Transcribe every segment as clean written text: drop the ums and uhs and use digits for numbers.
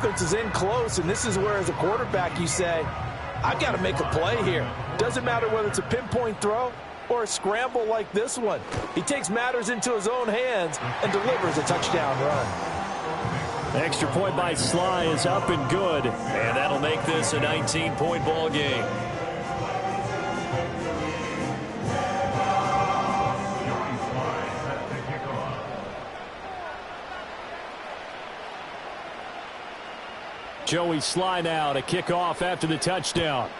offense is in close, and this is where, as a quarterback, you say, I've got to make a play here. Doesn't matter whether it's a pinpoint throw or a scramble like this one. He takes matters into his own hands and delivers a touchdown run. Extra point by Sly is up and good, and that'll make this a 19-point ball game. Joey Sly now to kick off after the touchdown.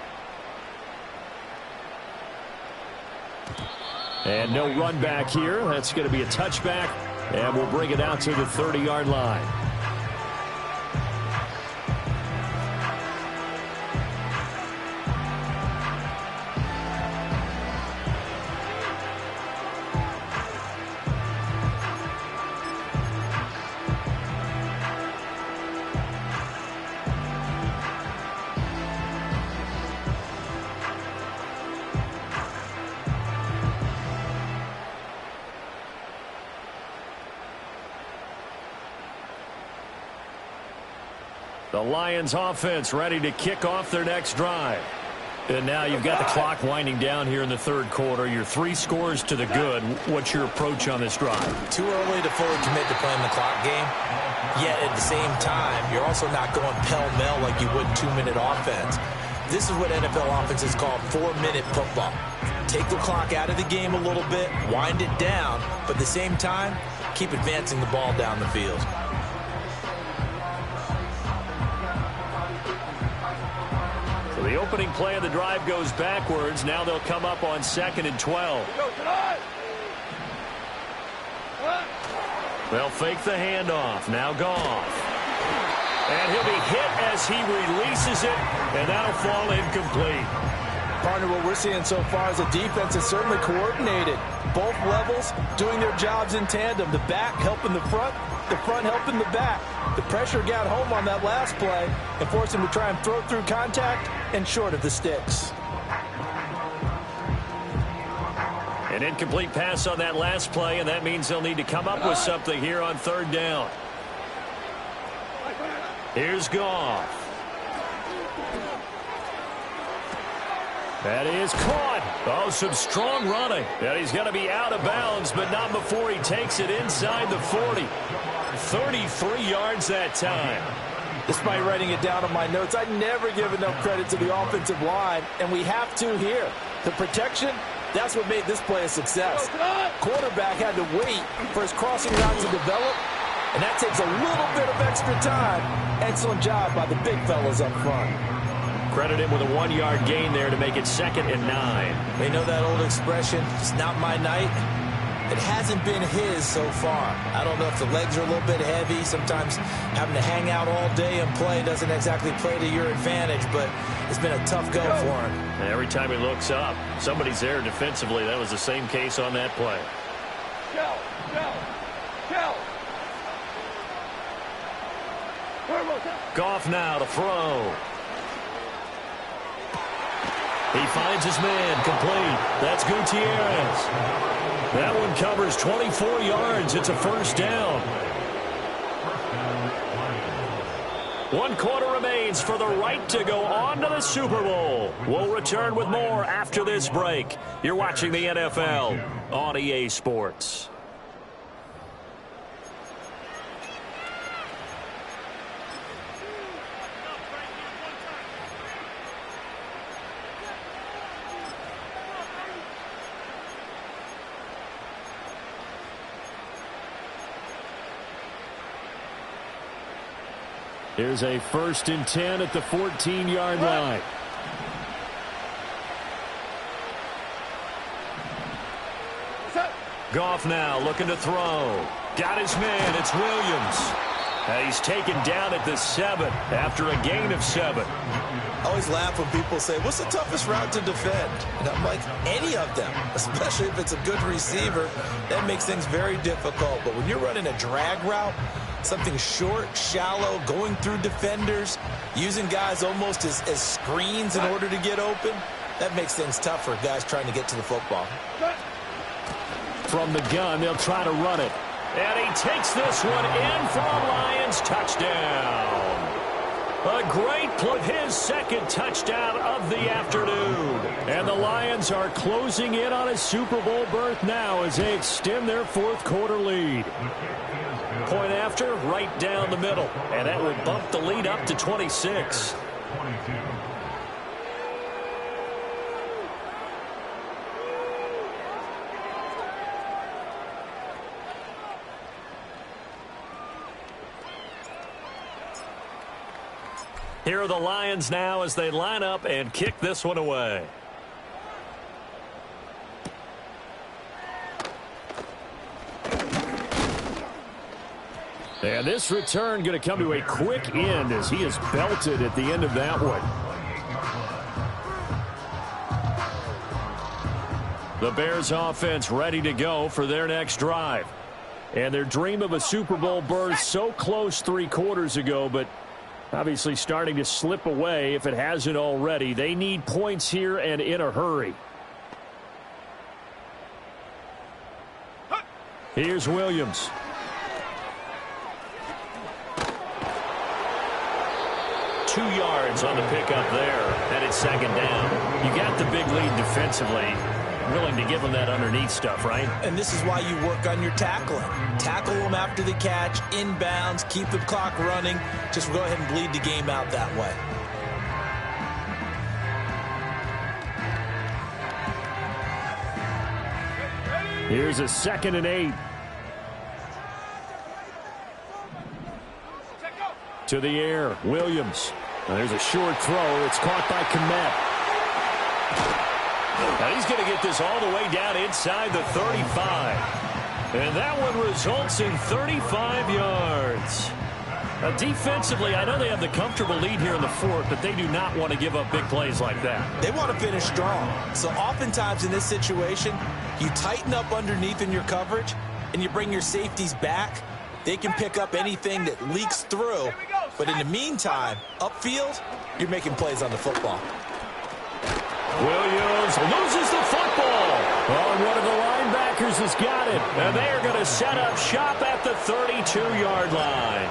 And no run back here. That's going to be a touchback, and we'll bring it out to the 30-yard line. The Lions offense ready to kick off their next drive. And now you've got the clock winding down here in the third quarter. Your 3 scores to the good. What's your approach on this drive? Too early to fully commit to playing the clock game. Yet at the same time, you're also not going pell-mell like you would 2-minute offense. This is what NFL offenses call 4-minute football. Take the clock out of the game a little bit, wind it down, but at the same time, keep advancing the ball down the field. The opening play of the drive goes backwards. Now they'll come up on 2nd and 12. They'll fake the handoff. Now Goff. And he'll be hit as he releases it, and that'll fall incomplete. Partner, what we're seeing so far is a defense that's certainly coordinated. Both levels doing their jobs in tandem. The back helping the front helping the back. The pressure got home on that last play and forced him to try and throw through contact and short of the sticks. An incomplete pass on that last play, and that means they'll need to come up with something here on 3rd down. Here's Goff. That is caught. Oh, some strong running. And he's going to be out of bounds, but not before he takes it inside the 40. 33 yards that time. Despite writing it down on my notes, I never give enough credit to the offensive line, and we have to here. The protection, that's what made this play a success. Quarterback had to wait for his crossing route to develop, and that takes a little bit of extra time. Excellent job by the big fellas up front. Credit him with a 1-yard gain there to make it 2nd and 9. They know that old expression, it's not my night. It hasn't been his so far. I don't know if the legs are a little bit heavy. Sometimes having to hang out all day and play doesn't exactly play to your advantage, but it's been a tough go for him. Every time he looks up, somebody's there defensively. That was the same case on that play. Goff now to throw. He finds his man, complete. That's Gutierrez. That one covers 24 yards. It's a 1st down. 1 quarter remains for the right to go on to the Super Bowl. We'll return with more after this break. You're watching the NFL on EA Sports. Here's a 1st and 10 at the 14-yard line. Goff now looking to throw. Got his man. It's Williams. And he's taken down at the 7 after a gain of 7. I always laugh when people say, what's the toughest route to defend? And I'm like, any of them, especially if it's a good receiver. That makes things very difficult. But when you're running a drag route, something short, shallow, going through defenders, using guys almost as screens in order to get open, that makes things tough for guys trying to get to the football. From the gun, they'll try to run it. And he takes this one in for a Lions touchdown. A great play, his second touchdown of the afternoon. And the Lions are closing in on a Super Bowl berth now as they extend their fourth quarter lead. Point after, right down the middle. And that will bump the lead up to 26. Here are the Lions now as they line up and kick this one away. And this return going to come to a quick end as he is belted at the end of that one. The Bears offense ready to go for their next drive. And their dream of a Super Bowl berth so close 3 quarters ago, but obviously starting to slip away if it hasn't already. They need points here and in a hurry. Here's Williams. Two yards on the pickup there. And it's second down. You got the big lead defensively. Willing to give them that underneath stuff, right? And this is why you work on your tackling. Tackle them after the catch, inbounds, keep the clock running. Just go ahead and bleed the game out that way. Here's a 2nd and 8. To the air, Williams. Now there's a short throw. It's caught by Kmet. Now he's going to get this all the way down inside the 35. And that one results in 35 yards. Now defensively, I know they have the comfortable lead here in the fourth, but they do not want to give up big plays like that. They want to finish strong. So oftentimes in this situation, you tighten up underneath in your coverage, and you bring your safeties back. They can pick up anything that leaks through. But in the meantime, upfield, you're making plays on the football. Williams loses the football. Oh, one of the linebackers has got it. And they are going to set up shop at the 32-yard line.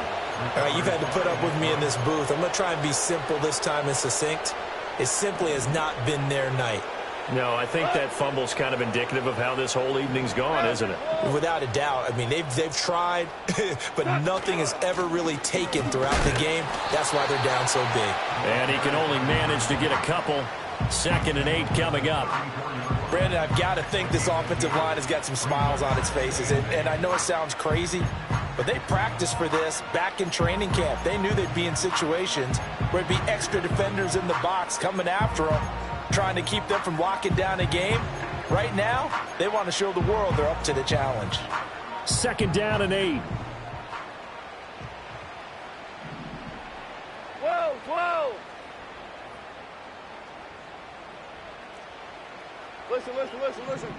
All right, you've had to put up with me in this booth. I'm going to try and be simple this time and succinct. It simply has not been their night. No, I think that fumble's kind of indicative of how this whole evening's gone, isn't it? Without a doubt. I mean, they've tried, but nothing has ever really taken throughout the game. That's why they're down so big. And he can only manage to get a couple. 2nd and 8 coming up. Brandon, I've got to think this offensive line has got some smiles on its faces. And I know it sounds crazy, but they practiced for this back in training camp. They knew they'd be in situations where it'd be extra defenders in the box coming after them, trying to keep them from locking down a game. Right now, they want to show the world they're up to the challenge. 2nd down and 8. Whoa! Listen.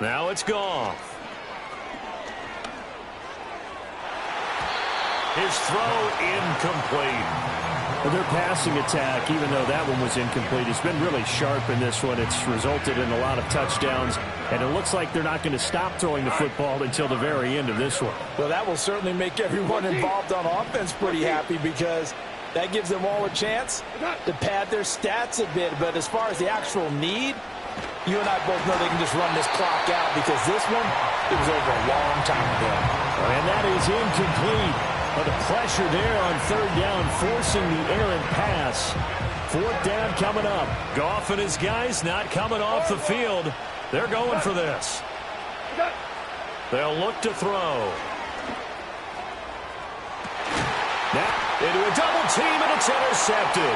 Now it's gone. His throw incomplete. Their passing attack, even though that one was incomplete, has been really sharp in this one. It's resulted in a lot of touchdowns, and it looks like they're not going to stop throwing the football until the very end of this one. Well, that will certainly make everyone involved on offense pretty happy because that gives them all a chance to pad their stats a bit. But as far as the actual need, you and I both know they can just run this clock out because this one, it was over a long time ago. And that is incomplete. But the pressure there on 3rd down, forcing the errant pass. 4th down coming up. Goff and his guys not coming off the field. They're going for this. They'll look to throw. Now into a double team, and it's intercepted.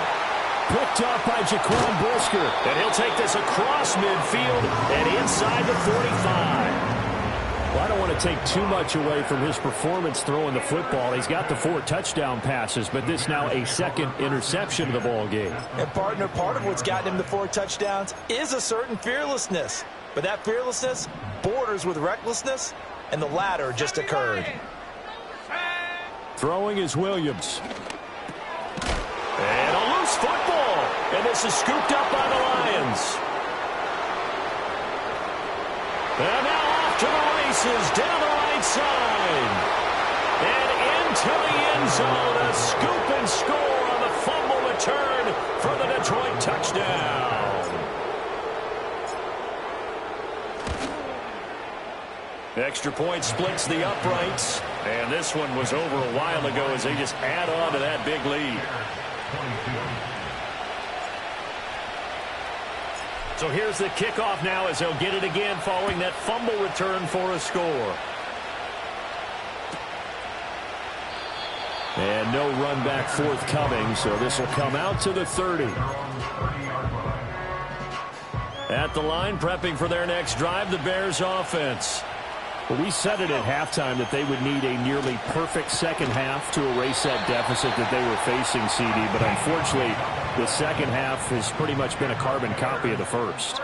Picked up by Jaquan Brisker. And he'll take this across midfield and inside the 45. Well, I don't want to take too much away from his performance throwing the football. He's got the 4 touchdown passes, but this now a 2nd interception of the ball game. And partner, part of what's gotten him the 4 touchdowns is a certain fearlessness. But that fearlessness borders with recklessness, and the latter just occurred. Throwing is Williams. And a loose football. And this is scooped up by the Lions. And now off to the races down the right side. And into the end zone. A scoop and score on the fumble return for the Detroit touchdown. Extra point splits the uprights. And this one was over a while ago as they just add on to that big lead. So here's the kickoff now as they'll get it again following that fumble return for a score. And no run back forthcoming, so this will come out to the 30. At the line, prepping for their next drive, the Bears offense. Well, we said it at halftime that they would need a nearly perfect second half to erase that deficit that they were facing, CD. But unfortunately, the second half has pretty much been a carbon copy of the first.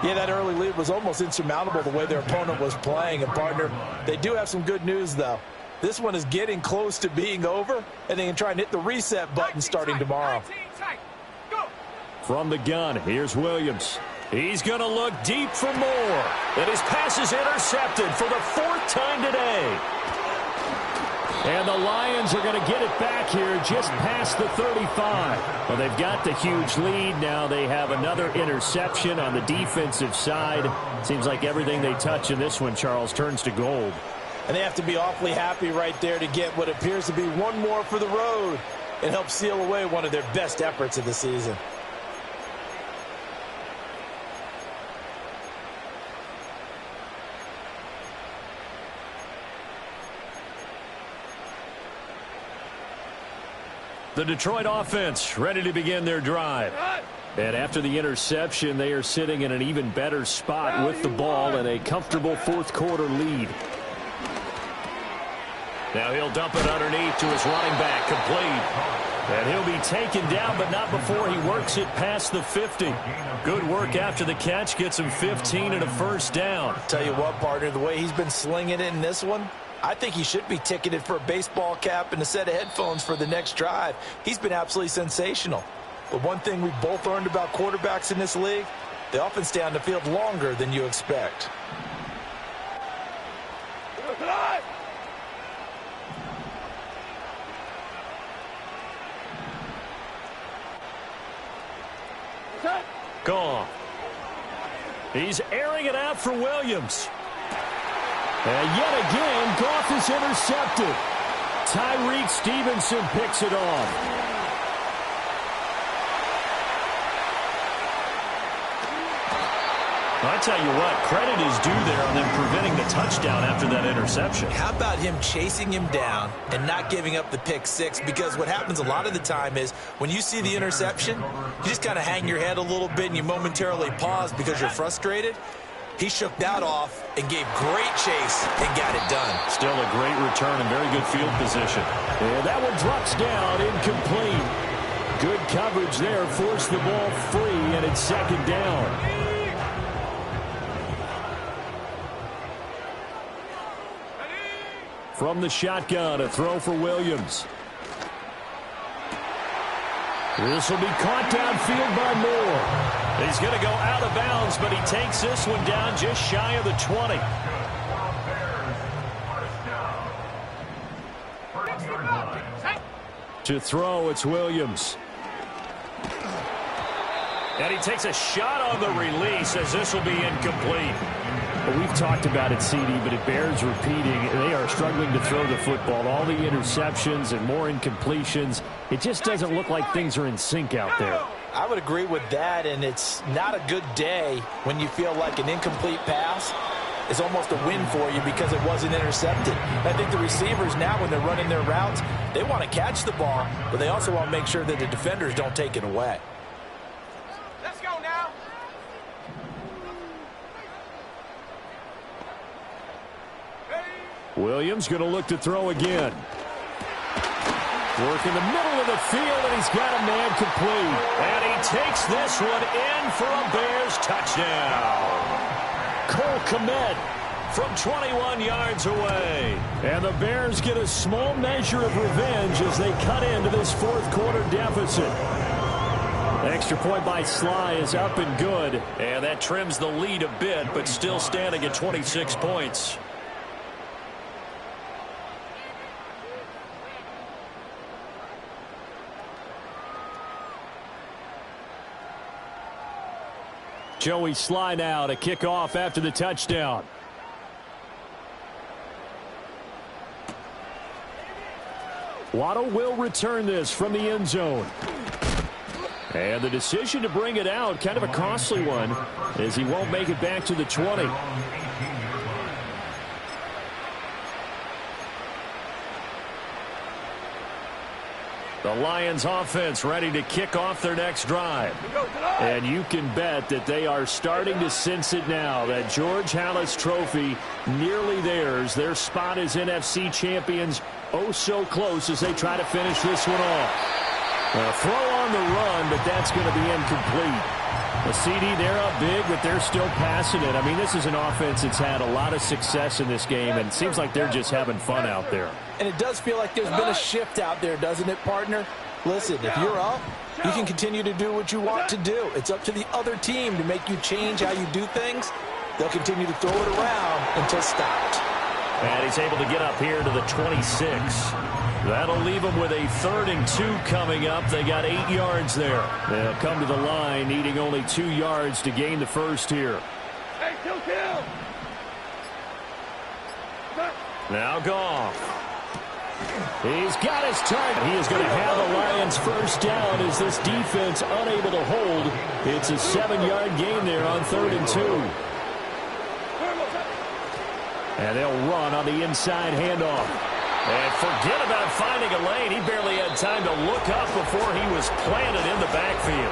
Yeah, that early lead was almost insurmountable the way their opponent was playing. And, partner, they do have some good news, though. This one is getting close to being over, and they can try and hit the reset button starting tomorrow. From the gun, here's Williams. He's going to look deep for more. And his pass is intercepted for the fourth time today. And the Lions are going to get it back here just past the 35. Well, they've got the huge lead. Now they have another interception on the defensive side. Seems like everything they touch in this one, Charles, turns to gold. And they have to be awfully happy right there to get what appears to be one more for the road and help seal away one of their best efforts of the season. The Detroit offense ready to begin their drive. And after the interception, they are sitting in an even better spot with the ball and a comfortable fourth quarter lead. Now he'll dump it underneath to his running back, complete. And he'll be taken down, but not before he works it past the 50. Good work after the catch, gets him 15 and a first down. Tell you what, partner, the way he's been slinging it in this one, I think he should be ticketed for a baseball cap and a set of headphones for the next drive. He's been absolutely sensational. But one thing we both learned about quarterbacks in this league, they often stay on the field longer than you expect. Gone. He's airing it out for Williams. And yet again, Goff is intercepted. Tyreek Stevenson picks it off. I tell you what, credit is due there on them preventing the touchdown after that interception. How about him chasing him down and not giving up the pick six? Because what happens a lot of the time is when you see the interception, you just kind of hang your head a little bit and you momentarily pause because you're frustrated. He shook that off and gave great chase and got it done. Still a great return and very good field position. And that one drops down, incomplete. Good coverage there, forced the ball free, and it's second down. From the shotgun, a throw for Williams. This will be caught downfield by Moore. He's going to go out of bounds, but he takes this one down just shy of the 20. To throw, it's Williams. And he takes a shot on the release as this will be incomplete. Well, we've talked about it, CD, but it bears repeating. They are struggling to throw the football. All the interceptions and more incompletions. It just doesn't look like things are in sync out there. I would agree with that, and it's not a good day when you feel like an incomplete pass is almost a win for you because it wasn't intercepted. I think the receivers now, when they're running their routes, they want to catch the ball, but they also want to make sure that the defenders don't take it away. Let's go now. Williams going to look to throw again. Work in the middle of the field, and he's got a man complete. And he takes this one in for a Bears touchdown. Cole Kmet from 21 yards away. And the Bears get a small measure of revenge as they cut into this fourth quarter deficit. Extra point by Sly is up and good. And that trims the lead a bit, but still standing at 26 points. Joey Sly now to kick off after the touchdown. Waddle will return this from the end zone. And the decision to bring it out, kind of a costly one, as he won't make it back to the 20. The Lions offense ready to kick off their next drive. And you can bet that they are starting to sense it now. That George Halas trophy nearly theirs. Their spot as NFC champions oh so close as they try to finish this one off. A throw on the run, but that's going to be incomplete. The CD, they're up big, but they're still passing it. I mean, this is an offense that's had a lot of success in this game, and it seems like they're just having fun out there. And it does feel like there's been a shift out there, doesn't it, partner? Listen, if you're up, you can continue to do what you want to do. It's up to the other team to make you change how you do things. They'll continue to throw it around until stopped. And he's able to get up here to the 26. That'll leave them with a 3rd and 2 coming up. They got 8 yards there. They'll come to the line needing only 2 yards to gain the first here. Hey, kill. Now Goff. He's got his target. He is going to have the Lions first down as this defense unable to hold. It's a 7-yard gain there on 3rd and 2. And they'll run on the inside handoff. And forget about finding a lane. He barely had time to look up before he was planted in the backfield.